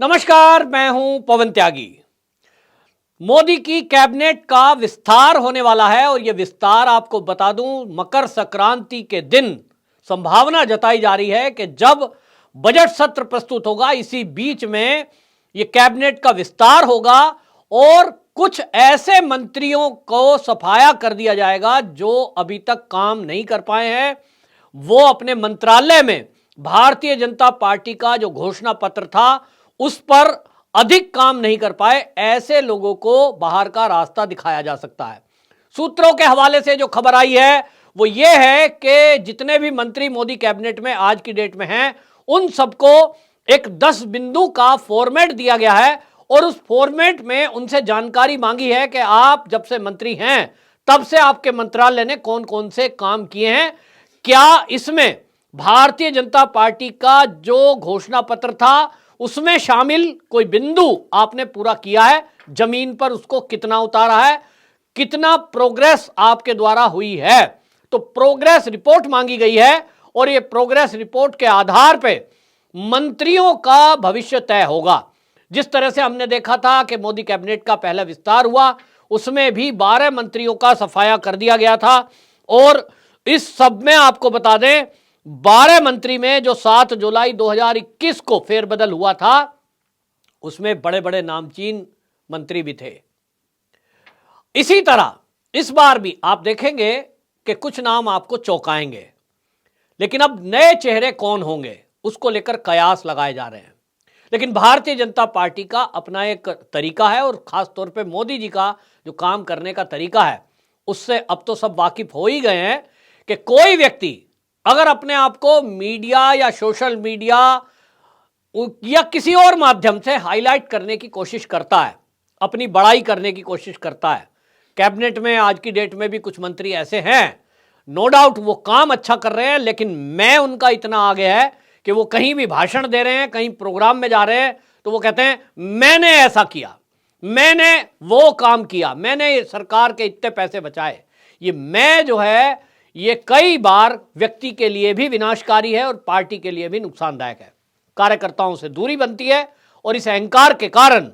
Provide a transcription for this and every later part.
नमस्कार, मैं हूं पवन त्यागी। मोदी की कैबिनेट का विस्तार होने वाला है और यह विस्तार आपको बता दूं, मकर संक्रांति के दिन संभावना जताई जा रही है कि जब बजट सत्र प्रस्तुत होगा, इसी बीच में यह कैबिनेट का विस्तार होगा और कुछ ऐसे मंत्रियों को सफाया कर दिया जाएगा जो अभी तक काम नहीं कर पाए हैं। वो अपने मंत्रालय में भारतीय जनता पार्टी का जो घोषणा पत्र था उस पर अधिक काम नहीं कर पाए, ऐसे लोगों को बाहर का रास्ता दिखाया जा सकता है। सूत्रों के हवाले से जो खबर आई है वो ये है कि जितने भी मंत्री मोदी कैबिनेट में आज की डेट में हैं, उन सबको एक 10 बिंदु का फॉर्मेट दिया गया है और उस फॉर्मेट में उनसे जानकारी मांगी है कि आप जब से मंत्री हैं तब से आपके मंत्रालय ने कौन कौन से काम किए हैं, क्या इसमें भारतीय जनता पार्टी का जो घोषणा पत्र था उसमें शामिल कोई बिंदु आपने पूरा किया है, जमीन पर उसको कितना उतारा है, कितना प्रोग्रेस आपके द्वारा हुई है। तो प्रोग्रेस रिपोर्ट मांगी गई है और ये प्रोग्रेस रिपोर्ट के आधार पे मंत्रियों का भविष्य तय होगा। जिस तरह से हमने देखा था कि मोदी कैबिनेट का पहला विस्तार हुआ, उसमें भी 12 मंत्रियों का सफाया कर दिया गया था और इस सब में आपको बता दें 12 मंत्री में जो 7 जुलाई 2021 को फेरबदल हुआ था उसमें बड़े बड़े नामचीन मंत्री भी थे। इसी तरह इस बार भी आप देखेंगे कि कुछ नाम आपको चौंकाएंगे, लेकिन अब नए चेहरे कौन होंगे उसको लेकर कयास लगाए जा रहे हैं। लेकिन भारतीय जनता पार्टी का अपना एक तरीका है और खास तौर पे मोदी जी का जो काम करने का तरीका है उससे अब तो सब वाकिफ हो ही गए हैं कि कोई व्यक्ति अगर अपने आप को मीडिया या सोशल मीडिया या किसी और माध्यम से हाईलाइट करने की कोशिश करता है, अपनी बड़ाई करने की कोशिश करता है। कैबिनेट में आज की डेट में भी कुछ मंत्री ऐसे हैं, नो डाउट वो काम अच्छा कर रहे हैं, लेकिन मैं उनका इतना आगे है कि वो कहीं भी भाषण दे रहे हैं, कहीं प्रोग्राम में जा रहे हैं तो वो कहते हैं मैंने ऐसा किया, मैंने वो काम किया, मैंने सरकार के इतने पैसे बचाए। ये मैं जो है ये कई बार व्यक्ति के लिए भी विनाशकारी है और पार्टी के लिए भी नुकसानदायक है। कार्यकर्ताओं से दूरी बनती है और इस अहंकार के कारण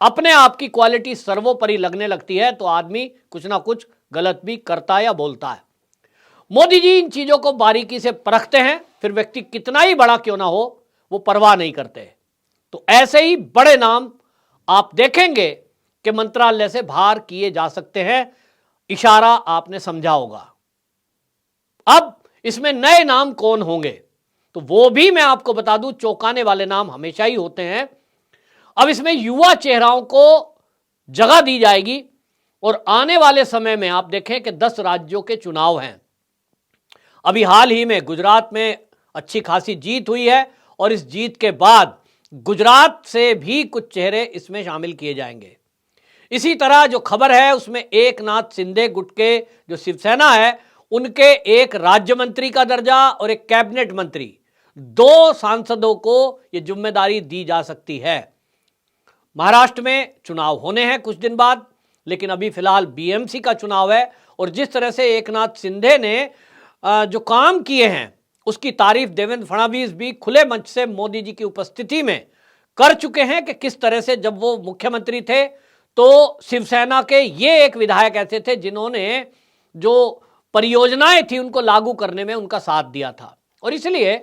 अपने आप की क्वालिटी सर्वोपरि लगने लगती है तो आदमी कुछ ना कुछ गलत भी करता या बोलता है। मोदी जी इन चीजों को बारीकी से परखते हैं, फिर व्यक्ति कितना ही बड़ा क्यों ना हो वो परवाह नहीं करते। तो ऐसे ही बड़े नाम आप देखेंगे कि मंत्रालय से बाहर किए जा सकते हैं। इशारा आपने समझा होगा। अब इसमें नए नाम कौन होंगे तो वो भी मैं आपको बता दूं, चौंकाने वाले नाम हमेशा ही होते हैं। अब इसमें युवा चेहराओं को जगह दी जाएगी और आने वाले समय में आप देखें कि 10 राज्यों के चुनाव हैं। अभी हाल ही में गुजरात में अच्छी खासी जीत हुई है और इस जीत के बाद गुजरात से भी कुछ चेहरे इसमें शामिल किए जाएंगे। इसी तरह जो खबर है उसमें एकनाथ शिंदे गुट के जो शिवसेना है उनके एक राज्य मंत्री का दर्जा और एक कैबिनेट मंत्री, 2 सांसदों को यह जिम्मेदारी दी जा सकती है। महाराष्ट्र में चुनाव होने हैं कुछ दिन बाद, लेकिन अभी फिलहाल बीएमसी का चुनाव है और जिस तरह से एकनाथ शिंदे ने जो काम किए हैं उसकी तारीफ देवेंद्र फडणवीस भी खुले मंच से मोदी जी की उपस्थिति में कर चुके हैं कि किस तरह से जब वो मुख्यमंत्री थे तो शिवसेना के ये एक विधायक ऐसे थे जिन्होंने जो परियोजनाएं थी उनको लागू करने में उनका साथ दिया था और इसलिए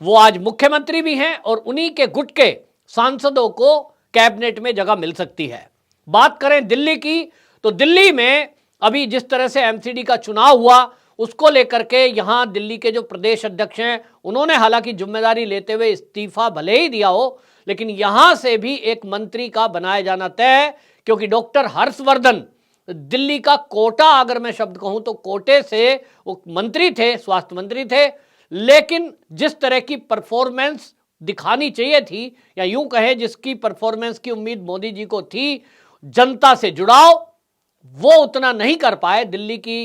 वो आज मुख्यमंत्री भी हैं और उन्हीं के गुट के सांसदों को कैबिनेट में जगह मिल सकती है। बात करें दिल्ली की तो दिल्ली में अभी जिस तरह से एमसीडी का चुनाव हुआ उसको लेकर के यहां दिल्ली के जो प्रदेश अध्यक्ष हैं उन्होंने हालांकि जिम्मेदारी लेते हुए इस्तीफा भले ही दिया हो, लेकिन यहां से भी एक मंत्री का बनाया जाना तय है क्योंकि डॉक्टर हर्षवर्धन दिल्ली का कोटा, अगर मैं शब्द कहूं तो कोटे से वो मंत्री थे, स्वास्थ्य मंत्री थे, लेकिन जिस तरह की परफॉर्मेंस दिखानी चाहिए थी या यूं कहें जिसकी परफॉर्मेंस की उम्मीद मोदी जी को थी, जनता से जुड़ाव, वो उतना नहीं कर पाए। दिल्ली की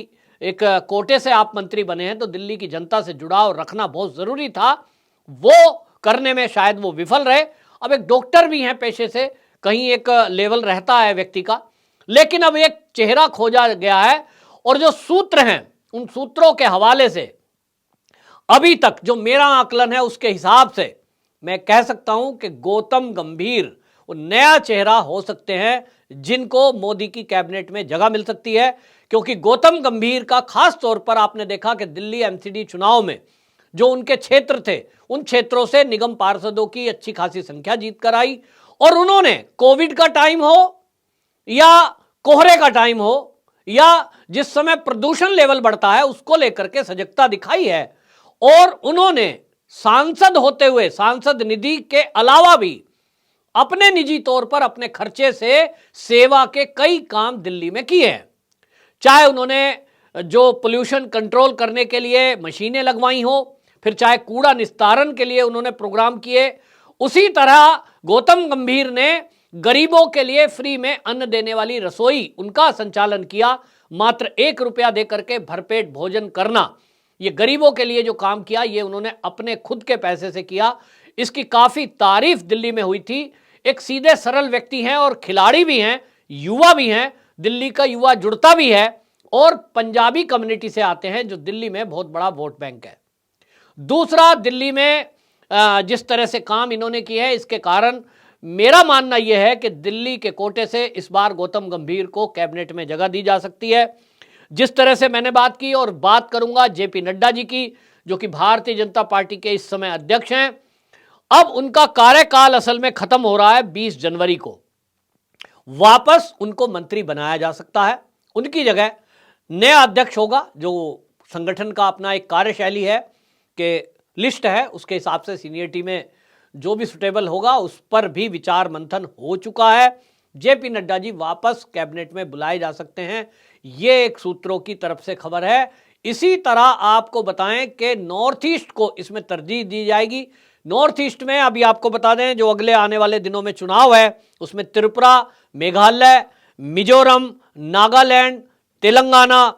एक कोटे से आप मंत्री बने हैं तो दिल्ली की जनता से जुड़ाव रखना बहुत जरूरी था, वो करने में शायद वो विफल रहे। अब एक डॉक्टर भी हैं पेशे से, कहीं एक लेवल रहता है व्यक्ति का, लेकिन अब एक चेहरा खोजा गया है और जो सूत्र हैं उन सूत्रों के हवाले से अभी तक जो मेरा आकलन है उसके हिसाब से मैं कह सकता हूं कि गौतम गंभीर वो नया चेहरा हो सकते हैं जिनको मोदी की कैबिनेट में जगह मिल सकती है, क्योंकि गौतम गंभीर का खास तौर पर आपने देखा कि दिल्ली एमसीडी चुनाव में जो उनके क्षेत्र थे उन क्षेत्रों से निगम पार्षदों की अच्छी खासी संख्या जीत कर आई, और उन्होंने कोविड का टाइम हो या कोहरे का टाइम हो या जिस समय प्रदूषण लेवल बढ़ता है उसको लेकर के सजगता दिखाई है, और उन्होंने सांसद होते हुए सांसद निधि के अलावा भी अपने निजी तौर पर अपने खर्चे से सेवा के कई काम दिल्ली में किए हैं। चाहे उन्होंने जो पोल्यूशन कंट्रोल करने के लिए मशीनें लगवाई हो, फिर चाहे कूड़ा निस्तारण के लिए उन्होंने प्रोग्राम किए, उसी तरह गौतम गंभीर ने गरीबों के लिए फ्री में अन्न देने वाली रसोई उनका संचालन किया। मात्र 1 रुपया देकर के भरपेट भोजन करना, ये गरीबों के लिए जो काम किया ये उन्होंने अपने खुद के पैसे से किया। इसकी काफी तारीफ दिल्ली में हुई थी। एक सीधे सरल व्यक्ति हैं और खिलाड़ी भी हैं, युवा भी हैं, दिल्ली का युवा जुड़ता भी है और पंजाबी कम्युनिटी से आते हैं जो दिल्ली में बहुत बड़ा वोट बैंक है। दूसरा, दिल्ली में जिस तरह से काम इन्होंने किए हैं इसके कारण मेरा मानना यह है कि दिल्ली के कोटे से इस बार गौतम गंभीर को कैबिनेट में जगह दी जा सकती है। जिस तरह से मैंने बात की और बात करूंगा जेपी नड्डा जी की, जो कि भारतीय जनता पार्टी के इस समय अध्यक्ष हैं। अब उनका कार्यकाल असल में खत्म हो रहा है 20 जनवरी को। वापस उनको मंत्री बनाया जा सकता है, उनकी जगह नया अध्यक्ष होगा जो संगठन का अपना एक कार्यशैली है कि लिस्ट है, उसके हिसाब से सीनियरिटी में जो भी सुटेबल होगा उस पर भी विचार मंथन हो चुका है। जेपी नड्डा जी वापस कैबिनेट में बुलाए जा सकते हैं, ये एक सूत्रों की तरफ से खबर है। इसी तरह आपको बताएं कि नॉर्थ ईस्ट को इसमें तरजीह दी जाएगी। नॉर्थ ईस्ट में अभी आपको बता दें जो अगले आने वाले दिनों में चुनाव है उसमें त्रिपुरा, मेघालय, मिजोरम, नागालैंड, तेलंगाना,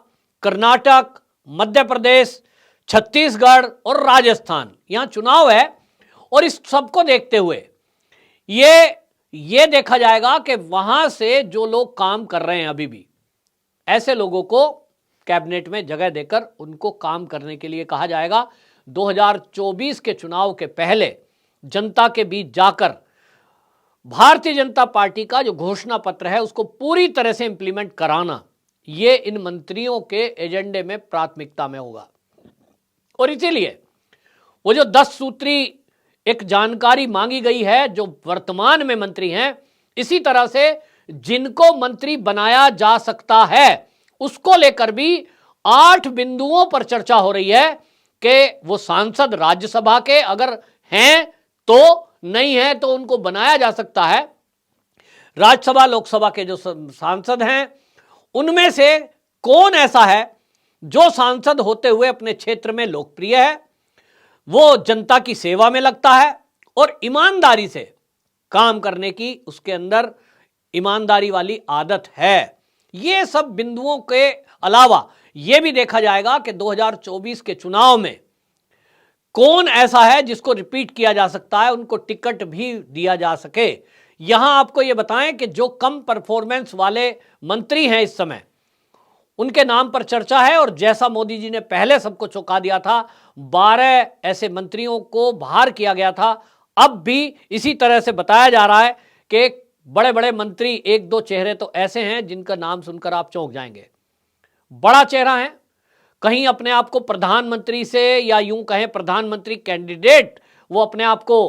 कर्नाटक, मध्य प्रदेश, छत्तीसगढ़ और राजस्थान, यहां चुनाव है। और इस सबको देखते हुए ये देखा जाएगा कि वहां से जो लोग काम कर रहे हैं अभी भी, ऐसे लोगों को कैबिनेट में जगह देकर उनको काम करने के लिए कहा जाएगा। 2024 के चुनाव के पहले जनता के बीच जाकर भारतीय जनता पार्टी का जो घोषणा पत्र है उसको पूरी तरह से इंप्लीमेंट कराना, ये इन मंत्रियों के एजेंडे में प्राथमिकता में होगा। और इसीलिए वो जो 10 सूत्री एक जानकारी मांगी गई है जो वर्तमान में मंत्री हैं, इसी तरह से जिनको मंत्री बनाया जा सकता है उसको लेकर भी 8 बिंदुओं पर चर्चा हो रही है कि वो सांसद राज्यसभा के अगर हैं तो, नहीं है तो उनको बनाया जा सकता है। राज्यसभा लोकसभा के जो सांसद हैं उनमें से कौन ऐसा है जो सांसद होते हुए अपने क्षेत्र में लोकप्रिय है, वो जनता की सेवा में लगता है और ईमानदारी से काम करने की उसके अंदर ईमानदारी वाली आदत है। ये सब बिंदुओं के अलावा यह भी देखा जाएगा कि 2024 के चुनाव में कौन ऐसा है जिसको रिपीट किया जा सकता है, उनको टिकट भी दिया जा सके। यहां आपको यह बताएं कि जो कम परफॉर्मेंस वाले मंत्री हैं इस समय उनके नाम पर चर्चा है, और जैसा मोदी जी ने पहले सबको चौंका दिया था, 12 ऐसे मंत्रियों को बाहर किया गया था, अब भी इसी तरह से बताया जा रहा है कि बड़े बड़े मंत्री, 1-2 चेहरे तो ऐसे हैं जिनका नाम सुनकर आप चौंक जाएंगे। बड़ा चेहरा है, कहीं अपने आप को प्रधानमंत्री से या यूं कहें प्रधानमंत्री कैंडिडेट वो अपने आप को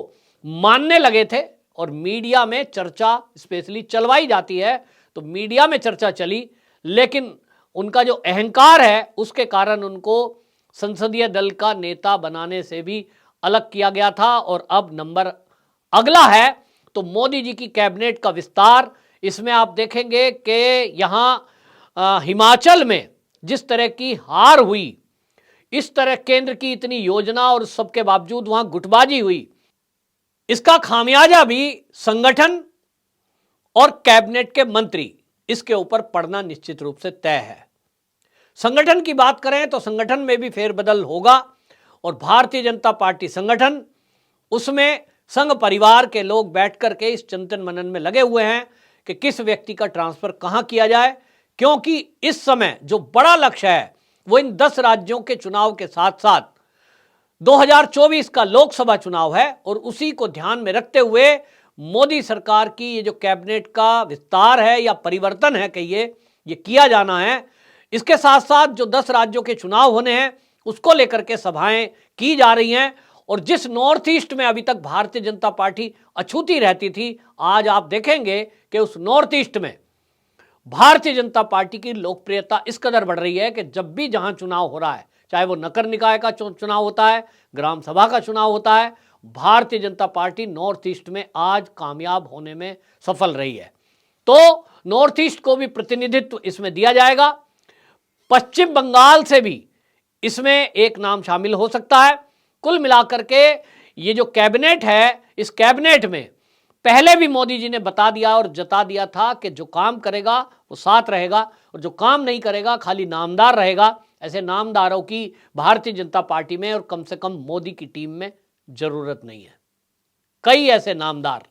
मानने लगे थे, और मीडिया में चर्चा स्पेशली चलवाई जाती है तो मीडिया में चर्चा चली, लेकिन उनका जो अहंकार है उसके कारण उनको संसदीय दल का नेता बनाने से भी अलग किया गया था। और अब नंबर अगला है तो मोदी जी की कैबिनेट का विस्तार। इसमें आप देखेंगे कि यहां हिमाचल में जिस तरह की हार हुई, इस तरह केंद्र की इतनी योजना और सबके बावजूद वहां गुटबाजी हुई, इसका खामियाजा भी संगठन और कैबिनेट के मंत्री, इसके ऊपर पड़ना निश्चित रूप से तय है। संगठन की बात करें तो संगठन में भी फेरबदल होगा, और भारतीय जनता पार्टी संगठन, उसमें संघ परिवार के लोग बैठकर के इस चिंतन मनन में लगे हुए हैं कि किस व्यक्ति का ट्रांसफर कहां किया जाए, क्योंकि इस समय जो बड़ा लक्ष्य है वो इन 10 राज्यों के चुनाव के साथ साथ 2024 का लोकसभा चुनाव है और उसी को ध्यान में रखते हुए मोदी सरकार की ये जो कैबिनेट का विस्तार है या परिवर्तन है कहिए, ये किया जाना है। इसके साथ साथ जो 10 राज्यों के चुनाव होने हैं उसको लेकर के सभाएं की जा रही हैं। और जिस नॉर्थ ईस्ट में अभी तक भारतीय जनता पार्टी अछूती रहती थी, आज आप देखेंगे कि उस नॉर्थ ईस्ट में भारतीय जनता पार्टी की लोकप्रियता इस कदर बढ़ रही है कि जब भी जहां चुनाव हो रहा है, चाहे वो नगर निकाय का चुनाव होता है, ग्राम सभा का चुनाव होता है, Bharatiya Janata party north east में आज कामयाब होने में सफल रही है। तो नॉर्थ ईस्ट को भी प्रतिनिधित्व इसमें दिया जाएगा। पश्चिम बंगाल से भी इसमें एक नाम शामिल हो सकता है। कुल मिलाकर के ये जो कैबिनेट है, इस कैबिनेट में पहले भी मोदी जी ने बता दिया और जता दिया था कि जो काम करेगा वो साथ रहेगा और जो काम नहीं करेगा खाली नामदार रहेगा। ऐसे नामदारों की भारतीय जनता पार्टी में और कम से कम मोदी की टीम में जरूरत नहीं है। कई ऐसे नामदार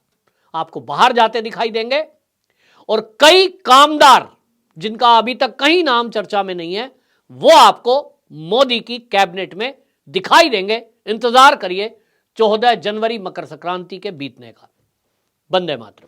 आपको बाहर जाते दिखाई देंगे और कई कामदार जिनका अभी तक कहीं नाम चर्चा में नहीं है, वो आपको मोदी की कैबिनेट में दिखाई देंगे। इंतजार करिए 14 जनवरी मकर संक्रांति के बीतने का। वंदे मातरम।